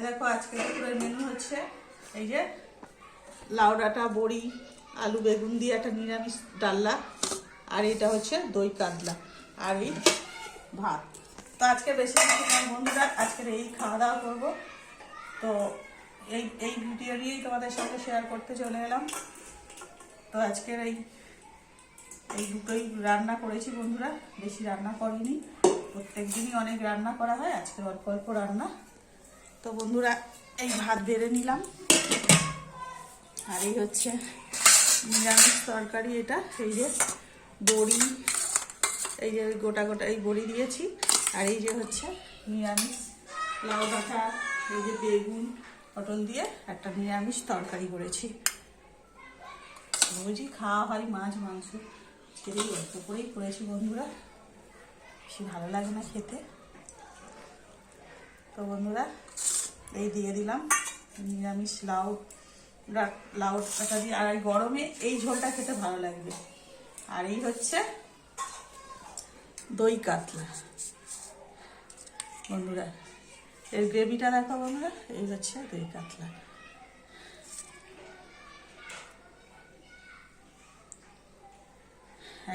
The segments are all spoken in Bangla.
দেখো আজকে দুপুরের মেনু হচ্ছে এই যে লাউ ডাঁটা বড়ি আলু বেগুন দিয়ে একটা নিরামিষ ডালনা, আর এটা হচ্ছে দই কাতলা, আর এই ভাত। তো আজকে বেশি কিছু নয় বন্ধুরা, আজকের এই খাওয়া দাওয়া করবো। তো এই ভিডিও নিয়েই তোমাদের সঙ্গে শেয়ার করতে চলে এলাম। তো আজকের এই দুটোই রান্না করেছি বন্ধুরা, বেশি রান্না করিনি। প্রত্যেক দিনই অনেক রান্না করা হয়, আজকে অল্প অল্প রান্না। তো বন্ধুরা এই ভাত বেড়ে নিলাম, আর এই হচ্ছে নিরামিষ তরকারি। এটা এই যে বড়ি, এই যে গোটা গোটা এই বড়ি দিয়েছি, আর এই যে হচ্ছে নিরামিষ লাউ ডাঁটা, এই যে বেগুন পটল দিয়ে একটা নিরামিষ তরকারি করেছি। রোজই খাওয়া হয় মাছ মাংস, সেটাই অল্প করেই করেছি বন্ধুরা, বেশি ভালো লাগে না খেতে। তো বন্ধুরা এই দিয়ে দিলাম নিরামিষ লাউ ডাঁটা দিয়ে, আর এই গরমে এই ঝোলটা খেতে ভালো লাগবে। আর এই হচ্ছে দই কাতলা বন্ধুরা, এর গ্রেভিটা দেখো বন্ধুরা, এই হচ্ছে দই কাতলা।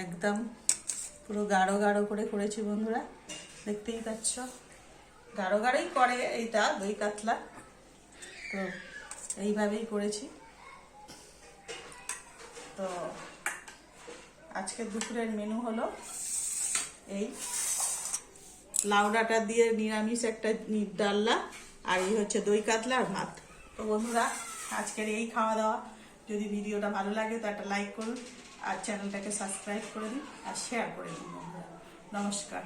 একদম পুরো গাঢ় গাঢ় করে করেছি বন্ধুরা, দেখতেই পাচ্ছ গাঢ় গাঢ়ই করে এইটা দই কাতলা। তো এইভাবেই করেছি। তো আজকের দুপুরের মেনু হলো এই লাউ ডাঁটা দিয়ে নিরামিষ একটা ডালনা, আর এই হচ্ছে দই কাতলা আর ভাত। তো বন্ধুরা আজকের এই খাওয়া দাওয়া। যদি ভিডিওটা ভালো লাগে তো একটা লাইক করুন, আর চ্যানেলটাকে সাবস্ক্রাইব করে দিন, আর শেয়ার করে দিন বন্ধুরা। নমস্কার।